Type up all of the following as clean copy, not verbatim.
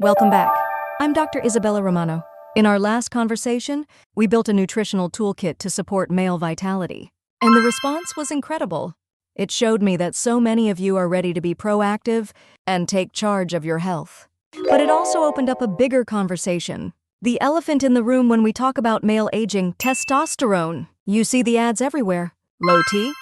Welcome back. I'm Dr. Isabella Romano. In our last conversation, we built a nutritional toolkit to support male vitality. And the response was incredible. It showed me that so many of you are ready to be proactive and take charge of your health. But it also opened up a bigger conversation. The elephant in the room when we talk about male aging, testosterone. You see the ads everywhere. Low T?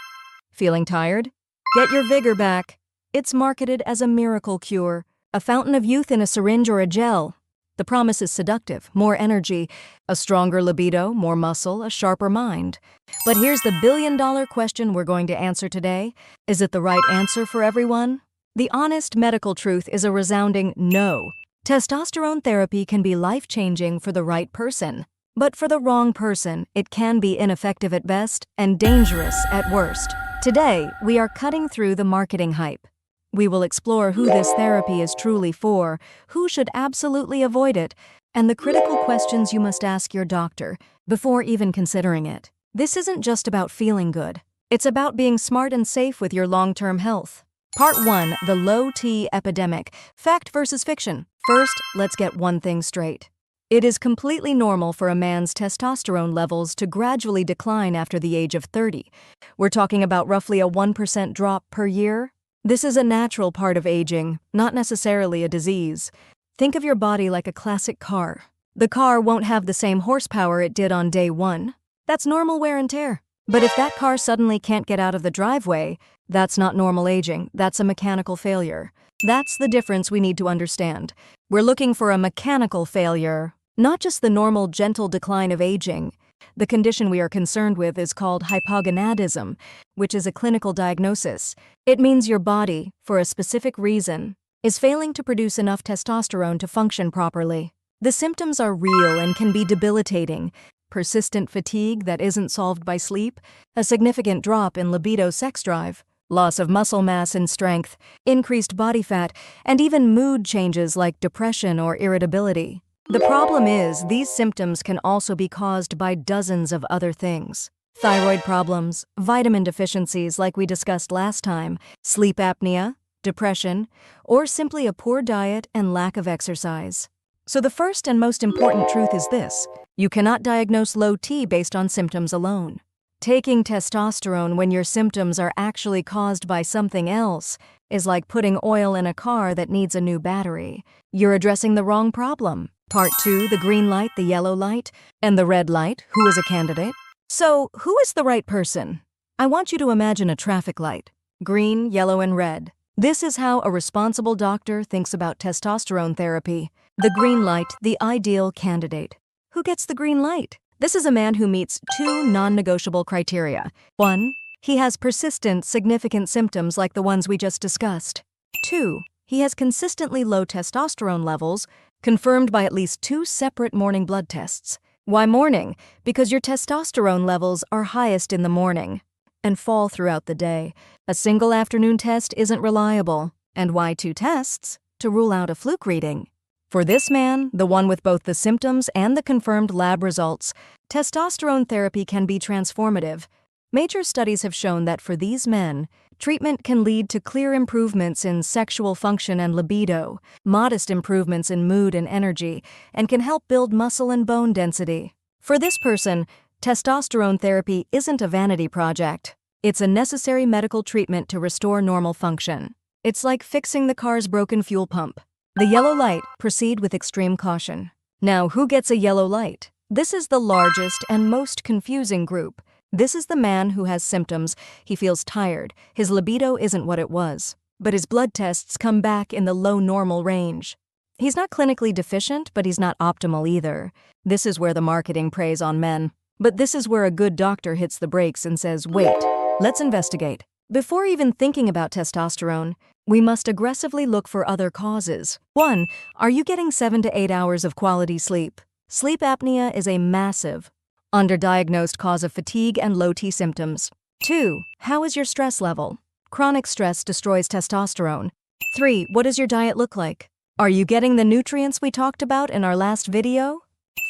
Feeling tired? Get your vigor back. It's marketed as a miracle cure, a fountain of youth in a syringe or a gel. The promise is seductive, more energy, a stronger libido, more muscle, a sharper mind. But here's the billion-dollar question we're going to answer today. Is it the right answer for everyone? The honest medical truth is a resounding no. Testosterone therapy can be life-changing for the right person. But for the wrong person, it can be ineffective at best and dangerous at worst. Today, we are cutting through the marketing hype. We will explore who this therapy is truly for, who should absolutely avoid it, and the critical questions you must ask your doctor before even considering it. This isn't just about feeling good. It's about being smart and safe with your long-term health. Part 1, the low T epidemic, fact versus fiction. First, let's get one thing straight. It is completely normal for a man's testosterone levels to gradually decline after the age of 30. We're talking about roughly a 1% drop per year. This is a natural part of aging, not necessarily a disease. Think of your body like a classic car. The car won't have the same horsepower it did on day one. That's normal wear and tear. But if that car suddenly can't get out of the driveway, that's not normal aging, that's a mechanical failure. That's the difference we need to understand. We're looking for a mechanical failure, not just the normal gentle decline of aging. The condition we are concerned with is called hypogonadism, which is a clinical diagnosis. It means your body, for a specific reason, is failing to produce enough testosterone to function properly. The symptoms are real and can be debilitating. Persistent fatigue that isn't solved by sleep, a significant drop in libido sex drive, loss of muscle mass and strength, increased body fat, and even mood changes like depression or irritability. The problem is, these symptoms can also be caused by dozens of other things. Thyroid problems, vitamin deficiencies like we discussed last time, sleep apnea, depression, or simply a poor diet and lack of exercise. So the first and most important truth is this: you cannot diagnose low T based on symptoms alone. Taking testosterone when your symptoms are actually caused by something else is like putting oil in a car that needs a new battery. You're addressing the wrong problem. Part 2, the green light, the yellow light, and the red light, who is a candidate? So, who is the right person? I want you to imagine a traffic light. Green, yellow, and red. This is how a responsible doctor thinks about testosterone therapy. The green light, the ideal candidate. Who gets the green light? This is a man who meets 2 non-negotiable criteria. 1, he has persistent, significant symptoms like the ones we just discussed. 2, he has consistently low testosterone levels, confirmed by at least 2 separate morning blood tests. Why morning? Because your testosterone levels are highest in the morning and fall throughout the day. A single afternoon test isn't reliable. And why 2 tests? To rule out a fluke reading. For this man, the one with both the symptoms and the confirmed lab results, testosterone therapy can be transformative. Major studies have shown that for these men, treatment can lead to clear improvements in sexual function and libido, modest improvements in mood and energy, and can help build muscle and bone density. For this person, testosterone therapy isn't a vanity project. It's a necessary medical treatment to restore normal function. It's like fixing the car's broken fuel pump. The yellow light, proceed with extreme caution. Now, who gets a yellow light? This is the largest and most confusing group. This is the man who has symptoms. He feels tired. His libido isn't what it was. But his blood tests come back in the low normal range. He's not clinically deficient, but he's not optimal either. This is where the marketing preys on men. But this is where a good doctor hits the brakes and says, wait, let's investigate. Before even thinking about testosterone, we must aggressively look for other causes. 1, are you getting 7 to 8 hours of quality sleep? Sleep apnea is a massive, underdiagnosed cause of fatigue and low T symptoms. 2, how is your stress level? Chronic stress destroys testosterone. 3, what does your diet look like? Are you getting the nutrients we talked about in our last video?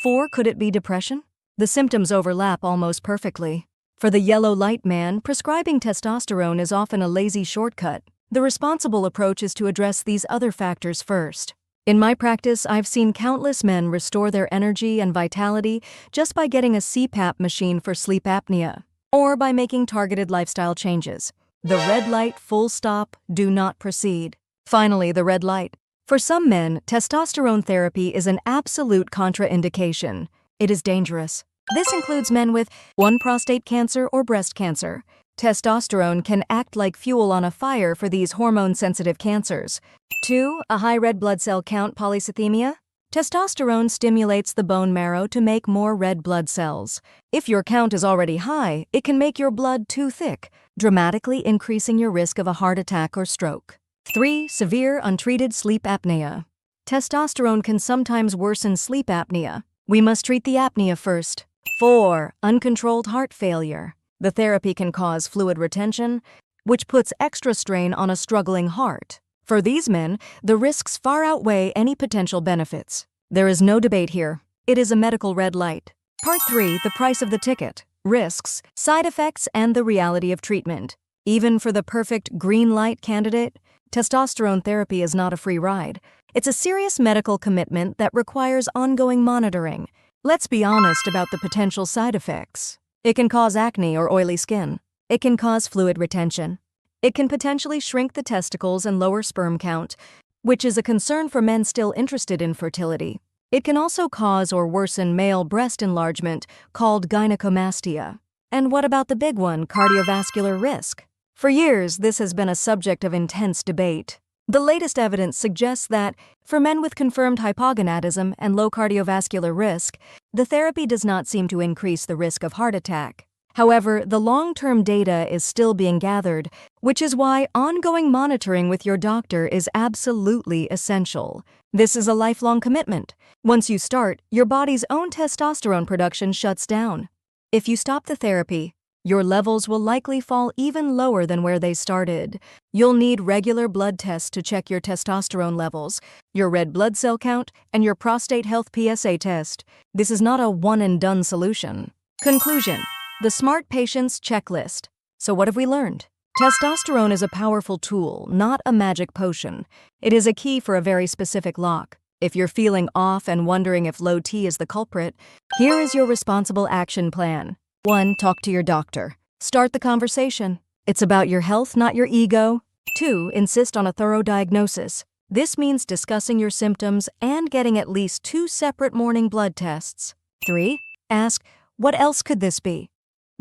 4, could it be depression? The symptoms overlap almost perfectly. For the yellow light man, prescribing testosterone is often a lazy shortcut. The responsible approach is to address these other factors first. In my practice, I've seen countless men restore their energy and vitality just by getting a CPAP machine for sleep apnea, or by making targeted lifestyle changes. The red light, full stop, do not proceed. Finally, the red light. For some men, testosterone therapy is an absolute contraindication. It is dangerous. This includes men with 1. Prostate cancer or breast cancer. Testosterone can act like fuel on a fire for these hormone-sensitive cancers. 2. A high red blood cell count polycythemia. Testosterone stimulates the bone marrow to make more red blood cells. If your count is already high, it can make your blood too thick, dramatically increasing your risk of a heart attack or stroke. 3. Severe untreated sleep apnea. Testosterone can sometimes worsen sleep apnea. We must treat the apnea first. 4. Uncontrolled heart failure. The therapy can cause fluid retention, which puts extra strain on a struggling heart. For these men, the risks far outweigh any potential benefits. There is no debate here. It is a medical red light. Part 3. The price of the ticket. Risks, side effects, and the reality of treatment. Even for the perfect green light candidate, testosterone therapy is not a free ride. It's a serious medical commitment that requires ongoing monitoring. Let's be honest about the potential side effects. It can cause acne or oily skin. It can cause fluid retention. It can potentially shrink the testicles and lower sperm count, which is a concern for men still interested in fertility. It can also cause or worsen male breast enlargement, called gynecomastia. And what about the big one, cardiovascular risk? For years, this has been a subject of intense debate. The latest evidence suggests that, for men with confirmed hypogonadism and low cardiovascular risk, the therapy does not seem to increase the risk of heart attack. However, the long-term data is still being gathered, which is why ongoing monitoring with your doctor is absolutely essential. This is a lifelong commitment. Once you start, your body's own testosterone production shuts down. If you stop the therapy, your levels will likely fall even lower than where they started. You'll need regular blood tests to check your testosterone levels, your red blood cell count, and your prostate health PSA test. This is not a one-and-done solution. Conclusion. The Smart Patient's Checklist. So what have we learned? Testosterone is a powerful tool, not a magic potion. It is a key for a very specific lock. If you're feeling off and wondering if low T is the culprit, here is your responsible action plan. 1. Talk to your doctor. Start the conversation. It's about your health, not your ego. 2. Insist on a thorough diagnosis. This means discussing your symptoms and getting at least 2 separate morning blood tests. 3. Ask, what else could this be?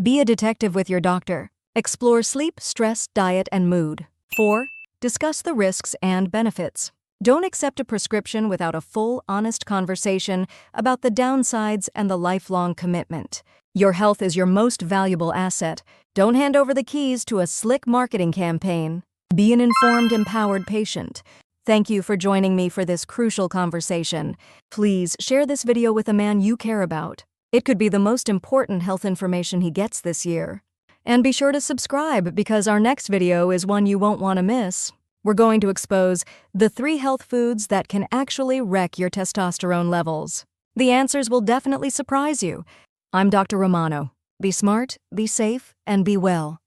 Be a detective with your doctor. Explore sleep, stress, diet, and mood. 4. Discuss the risks and benefits. Don't accept a prescription without a full, honest conversation about the downsides and the lifelong commitment. Your health is your most valuable asset. Don't hand over the keys to a slick marketing campaign. Be an informed, empowered patient. Thank you for joining me for this crucial conversation. Please share this video with a man you care about. It could be the most important health information he gets this year. And be sure to subscribe because our next video is one you won't want to miss. We're going to expose the 3 health foods that can actually wreck your testosterone levels. The answers will definitely surprise you. I'm Dr. Romano. Be smart, be safe, and be well.